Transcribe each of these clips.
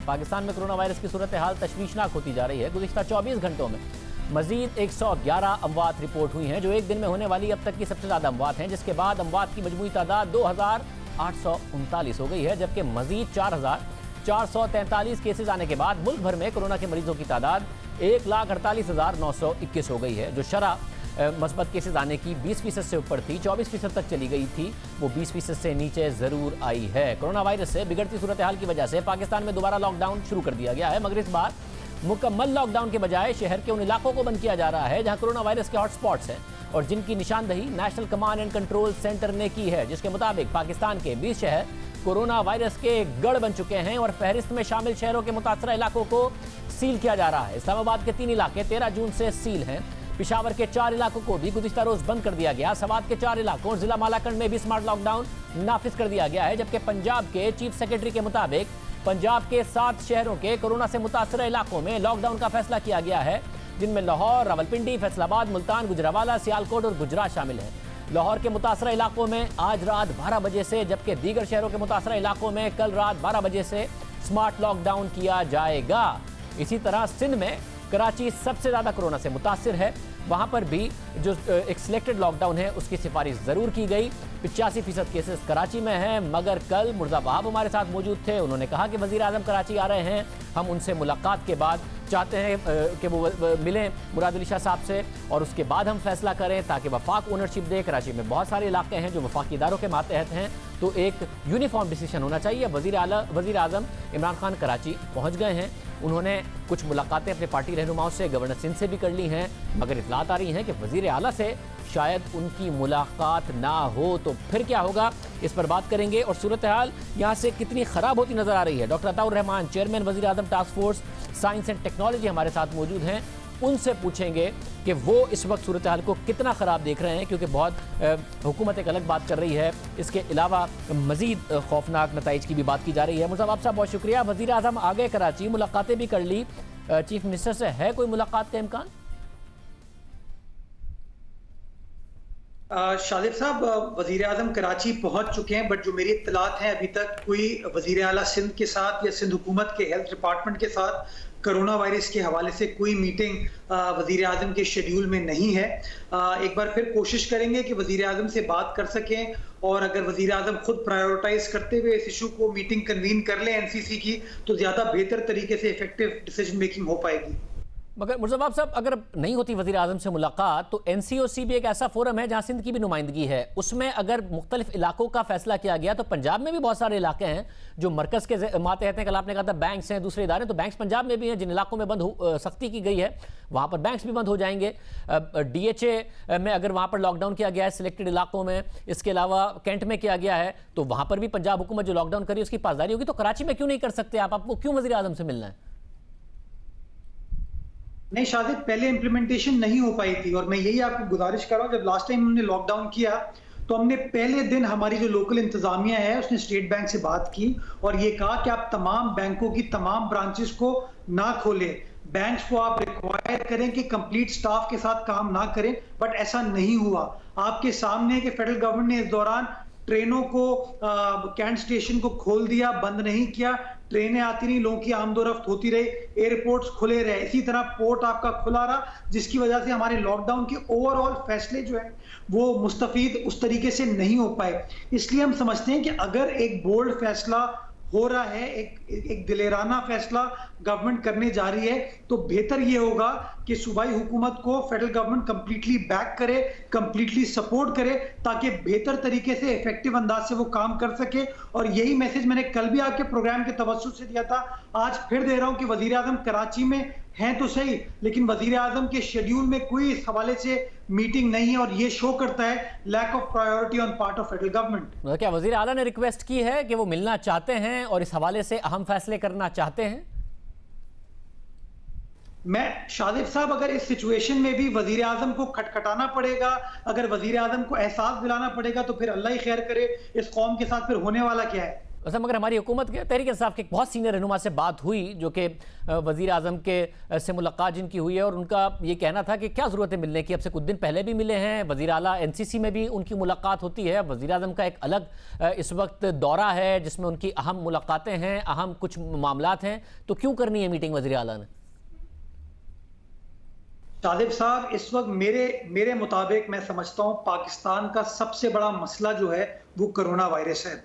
पाकिस्तान में corona virus की सूरत हाल तशवीशनाक होती जा रही है। गुज़िश्ता 24 घंटों में मजीद 111 अमवात रिपोर्ट हुई हैं, जो एक दिन में होने वाली अब तक की सबसे ज़्यादा अमवात हैं, जिसके बाद अमवात की मजमूई तादाद 2839 हो गई है, जबकि मजीद 4443 केसेज आने के बाद मुल्क भर में कोरोना के मरीजों की तादाद 1,48,921 हो गई है, जो शरह मस्बत केसेज आने की 20% से ऊपर थी, 24% तक चली गई थी, वो 20% से नीचे ज़रूर आई है। कोरोना वायरस से बिगड़ती सूरत हाल की वजह से पाकिस्तान में दोबारा लॉकडाउन शुरू कर दिया गया है, मगर इस बार मुकम्मल लॉकडाउन के बजाय शहर के उन इलाकों को बंद किया जा रहा है जहां कोरोना वायरस के हॉटस्पॉट्स हैं और जिनकी निशानदही national command and control centre ने की है, जिसके मुताबिक पाकिस्तान के 20 शहर कोरोना वायरस के गढ़ बन चुके हैं और फहरिस्त में शामिल शहरों के मुतासरा इलाकों को सील किया जा रहा है। इस्लामाबाद के 3 इलाके 13 जून से सील हैं। पिशावर के 4 इलाकों को भी गुज़िश्ता रोज बंद कर दिया गया। सवात के 4 इलाकों और जिला मालाकंड में भी स्मार्ट लॉकडाउन नाफिज कर दिया गया है, जबकि पंजाब के चीफ सेक्रेटरी के मुताबिक पंजाब के 7 शहरों के कोरोना से मुतासरा इलाकों में लॉकडाउन का फैसला किया गया है, जिनमें लाहौर, रावलपिंडी, फैसलाबाद, मुल्तान, गुजरावाला, सियालकोट और गुजरात शामिल हैं। लाहौर के मुतासरा इलाकों में आज रात 12 बजे से, जबकि दीगर शहरों के मुतासरा इलाकों में कल रात 12 बजे से स्मार्ट लॉकडाउन किया जाएगा। इसी तरह सिंध में कराची सबसे ज़्यादा कोरोना से मुतासिर है, वहाँ पर भी जो एक सिलेक्टेड लॉकडाउन है उसकी सिफारिश ज़रूर की गई। 85% केसेस कराची में हैं, मगर कल मुर्जा वहाब हमारे साथ मौजूद थे। उन्होंने कहा कि वज़ीर आज़म कराची आ रहे हैं, हम उनसे मुलाकात के बाद चाहते हैं कि वो मिलें मुराद अली शाह साहब से और उसके बाद हम फैसला करें ताकि वफाक ओनरशिप दे। कराची में बहुत सारे इलाके हैं जो वफाकी इदारों के मातहत हैं, तो एक यूनिफॉर्म डिसीजन होना चाहिए। वज़ीर आज़म इमरान खान कराची पहुँच गए हैं, उन्होंने कुछ मुलाकातें अपने पार्टी रहनुमाओं से, गवर्नर सिंध से भी कर ली हैं, मगर इतलात आ रही हैं कि वज़ीर आला से शायद उनकी मुलाकात ना हो, तो फिर क्या होगा, इस पर बात करेंगे। और सूरत हाल यहाँ से कितनी ख़राब होती नज़र आ रही है। डॉक्टर अताउर रहमान, चेयरमैन वज़ीर आज़म task force science and technology हमारे साथ मौजूद हैं, उनसे पूछेंगे कि वो इस वक्त सूरत हाल को कितना ख़राब देख रहे हैं, क्योंकि बहुत हुकूमत एक अलग बात कर रही है, इसके अलावा मज़ीद खौफनाक नताइज की भी बात की जा रही है। मुज़फ़्फ़र साहब बहुत शुक्रिया। वज़ीर आज़म आ गए कराची, मुलाकातें भी कर ली, चीफ मिनिस्टर से है कोई मुलाकात का इम्कान? शादिब साहब, वज़ीर आज़म कराची पहुंच चुके हैं, बट जो मेरी इत्तलात हैं अभी तक कोई वज़ीर आला सिंध के साथ या सिंध हुकूमत के हेल्थ डिपार्टमेंट के साथ कोरोना वायरस के हवाले से कोई मीटिंग वज़ीर आज़म के शेड्यूल में नहीं है। एक बार फिर कोशिश करेंगे कि वज़ीर आज़म से बात कर सकें, और अगर वज़ीर आज़म खुद प्रायोरिटाइज करते हुए इस इशू को मीटिंग कन्वीन कर लें एनसीसी की, तो ज़्यादा बेहतर तरीके से इफेक्टिव डिसीजन मेकिंग हो पाएगी। मगर मुर्ज़फ़्फ़र साहब, अगर नहीं होती वज़ीर आज़म से मुलाकात, तो NCOC भी एक ऐसा फोरम है जहाँ सिंध की भी नुमाइंदगी है, उसमें अगर मुख्तलिफ इलाकों का फैसला किया गया तो पंजाब में भी बहुत सारे इलाके हैं जो मरकज़ के मातहत हैं। कल आपने कहा था बैंक्स हैं, दूसरे इदारे, तो बैंक्स पंजाब में भी हैं जिन इलाकों में सख्ती की गई है, वहाँ पर बैंक्स भी बंद हो जाएंगे। DHA में अगर वहाँ पर लॉकडाउन किया गया है सिलेक्टेड इलाकों में, इसके अलावा कैंट में किया गया है, तो वहाँ पर भी पंजाब हुकूमत जो लॉकडाउन करी उसकी पासदारी होगी, तो कराची में क्यों नहीं कर सकते आप? आपको क्यों वज़ीर आज़म से मिलना है? नहीं शायद पहले इम्प्लीमेंटेशन नहीं हो पाई थी, और मैं यही आपको गुजारिश कर रहा हूँ, जब लास्ट टाइम हमने लॉकडाउन किया तो हमने पहले दिन हमारी जो लोकल इंतजामिया है उसने स्टेट बैंक से बात की और ये कहा कि आप तमाम बैंकों की तमाम ब्रांचेस को ना खोलें, बैंक्स को आप रिक्वायर करें कि कंप्लीट स्टाफ के साथ काम ना करें, बट ऐसा नहीं हुआ। आपके सामने कि फेडरल गवर्नमेंट ने इस दौरान ट्रेनों को कैंट स्टेशन को खोल दिया, बंद नहीं किया, ट्रेनें आती रही, लोगों की आमदोरफ्त होती रही, एयरपोर्ट्स खुले रहे, इसी तरह पोर्ट आपका खुला रहा, जिसकी वजह से हमारे लॉकडाउन के ओवरऑल फैसले जो है वो मुस्तफीद उस तरीके से नहीं हो पाए। इसलिए हम समझते हैं कि अगर एक बोल्ड फैसला हो रहा है, एक दिलेराना फैसला गवर्नमेंट करने जा रही है, तो बेहतर ये होगा कि सूबाई हुकूमत को फेडरल गवर्नमेंट कंप्लीटली बैक करे, कंप्लीटली सपोर्ट करे, ताकि बेहतर तरीके से इफेक्टिव अंदाज से वो काम कर सके। और यही मैसेज मैंने कल भी आपके प्रोग्राम के तवज्जुह से दिया था, आज फिर दे रहा हूं कि वजीर आजम कराची में हैं तो सही, लेकिन वजीर आजम के शेड्यूल में कोई इस हवाले से मीटिंग नहीं है, और ये शो करता है lack of priority on part of federal government. क्या वजीर आला ने रिक्वेस्ट की है कि वो मिलना चाहते हैं और इस हवाले से अहम फैसले करना चाहते हैं? मैं शादिब साहब, अगर इस सिचुएशन में भी वजीर आजम को खटखटाना पड़ेगा, अगर वजीर आजम को एहसास दिलाना पड़ेगा, तो फिर अल्लाह ही खैर करे, इस कौम के साथ फिर होने वाला क्या है। वैसे मगर हमारी हुकूमत के तहरीक इंसाफ के एक बहुत सीनियर रहनुमा से बात हुई जो कि वज़ीर आज़म के से मुलाकात जिनकी हुई है, और उनका ये कहना था कि क्या ज़रूरत है मिलने की, अब से कुछ दिन पहले भी मिले हैं, वज़ीर आला एनसीसी में भी उनकी मुलाकात होती है, वज़ीर आज़म का एक अलग इस वक्त दौरा है जिसमें उनकी अहम मुलाकातें हैं, अहम कुछ मामलात हैं, तो क्यों करनी है मीटिंग वज़ीर आला ने? शादिब साहब, इस वक्त मेरे मुताबिक मैं समझता हूँ पाकिस्तान का सबसे बड़ा मसला जो है वो कोरोना वायरस है।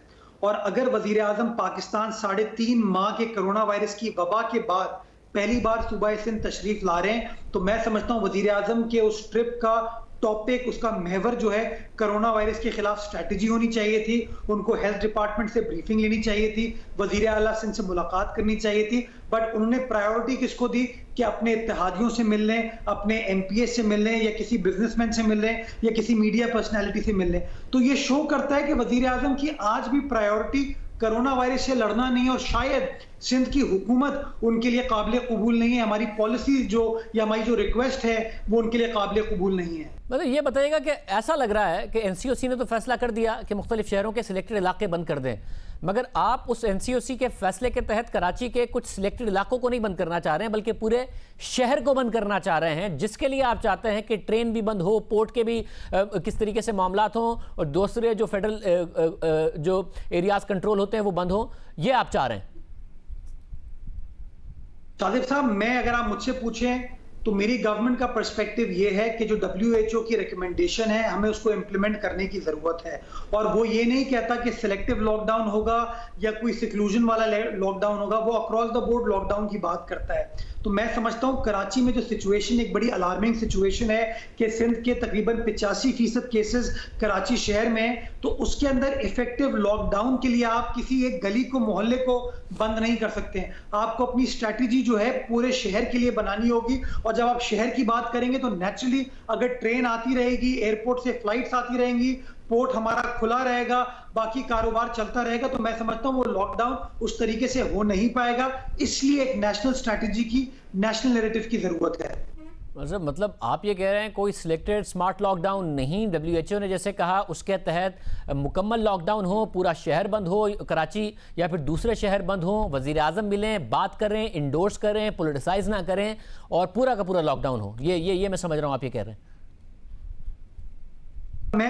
और अगर वजीर आजम पाकिस्तान 3.5 माह के कोरोना वायरस की वबा के बाद पहली बार सूबा सिंध तशरीफ ला रहे हैं, तो मैं समझता हूँ वजीर आजम के उस ट्रिप का टॉपिक, उसका महवर जो है कोरोना वायरस के खिलाफ स्ट्रैटेजी होनी चाहिए थी। उनको हेल्थ डिपार्टमेंट से ब्रीफिंग लेनी चाहिए थी, वजीर आला सिंध से मुलाकात करनी चाहिए थी, बट उन्होंने प्रायोरिटी किसको दी कि अपने इत्तेहादियों से मिल लें, अपने एमपीएस से मिल लें, या किसी बिजनेसमैन से मिल लें, या किसी मीडिया पर्सनैलिटी से मिल लें। तो ये शो करता है कि वजीर आजम की आज भी प्रायोरिटी कोरोना वायरस से लड़ना नहीं है, और शायद सिंध की हुकूमत उनके लिए काबिल कबूल नहीं है। हमारी पॉलिसीज जो या हमारी जो रिक्वेस्ट है वो उनके लिए काबिल कबूल नहीं है। मतलब ये बताइएगा कि ऐसा लग रहा है कि एनसीओसी ने तो फैसला कर दिया कि मुख्तलिफ शहरों के सिलेक्टेड इलाके बंद कर दें, मगर आप उस एनसीओसी के फैसले के तहत कराची के कुछ सिलेक्टेड इलाकों को नहीं बंद करना चाह रहे हैं, बल्कि पूरे शहर को बंद करना चाह रहे हैं, जिसके लिए आप चाहते हैं कि ट्रेन भी बंद हो, पोर्ट के भी किस तरीके से मामलात हों, और दूसरे जो फेडरल जो एरियाज कंट्रोल होते हैं वो बंद हो, ये आप चाह रहे हैं? सादिक साहब, मैं अगर आप मुझसे पूछें तो मेरी गवर्नमेंट का पर्सपेक्टिव ये है कि जो WHO की रिकमेंडेशन है हमें उसको इम्प्लीमेंट करने की जरूरत है। और वो ये नहीं कहता कि सिलेक्टिव लॉकडाउन होगा या कोई सिक्लूजन वाला लॉकडाउन होगा, वो अक्रॉस द बोर्ड लॉकडाउन की बात करता है। तो मैं समझता हूँ कराची में जो सिचुएशन एक बड़ी अलार्मिंग सिचुएशन है कि सिंध के तकरीबन 85% केसेस कराची शहर में है, तो उसके अंदर इफेक्टिव लॉकडाउन के लिए आप किसी एक गली को, मोहल्ले को बंद नहीं कर सकते हैं। आपको अपनी स्ट्रैटेजी जो है पूरे शहर के लिए बनानी होगी, और जब आप शहर की बात करेंगे तो नेचुरली अगर ट्रेन आती रहेगी, एयरपोर्ट से फ्लाइट्स आती रहेंगी, पोर्ट हमारा खुला रहेगा, बाकी कारोबार चलता रहेगा, तो मैं समझता हूं वो लॉकडाउन उस तरीके से हो नहीं पाएगा। इसलिए एक नेशनल स्ट्रैटेजी की, नेशनल नैरेटिव की जरूरत है। मतलब आप ये कह रहे हैं कोई सिलेक्टेड स्मार्ट लॉकडाउन नहीं, WHO ने जैसे कहा उसके तहत मुकम्मल लॉकडाउन हो, पूरा शहर बंद हो, कराची या फिर दूसरे शहर बंद हो, वजीर आजम मिलें, बात करें, इंडोर्स करें, पोलिटिसाइज ना करें, और पूरा का पूरा लॉकडाउन हो। ये मैं समझ रहा हूँ आप ये कह रहे हैं।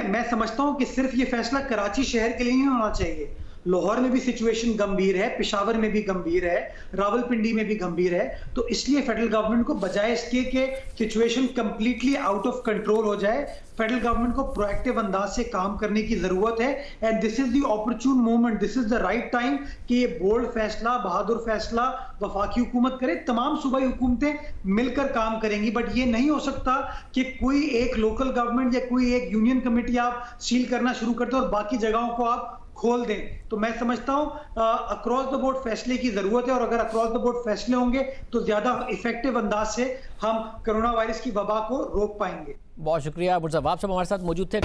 मैं समझता हूं कि सिर्फ ये फैसला कराची शहर के लिए नहीं होना चाहिए। लाहौर में भी सिचुएशन गंभीर है, पेशावर में भी गंभीर है, रावलपिंडी में भी गंभीर है। तो इसलिए फेडरल गवर्नमेंट को बजाय इसके कि situation completely out of control हो जाए, फेडरल गवर्नमेंट को प्रोएक्टिव अंदाज से काम करने की जरूरत है। And this is the opportune moment, this is the right time कि ये बोल्ड फैसला, बहादुर फैसला वफाकी हुकूमत करे। तमाम सूबाई हुकूमतें मिलकर काम करेंगी, बट ये नहीं हो सकता कि कोई एक लोकल गवर्नमेंट या कोई एक यूनियन कमेटी आप सील करना शुरू कर दो और बाकी जगहों को आप खोल दें। तो मैं समझता हूं अक्रॉस द बोर्ड फैसले की जरूरत है, और अगर अक्रॉस द बोर्ड फैसले होंगे तो ज्यादा इफेक्टिव अंदाज से हम कोरोना वायरस की वबा को रोक पाएंगे। बहुत शुक्रिया मुर्तज़ा, आप सब हमारे साथ मौजूद थे।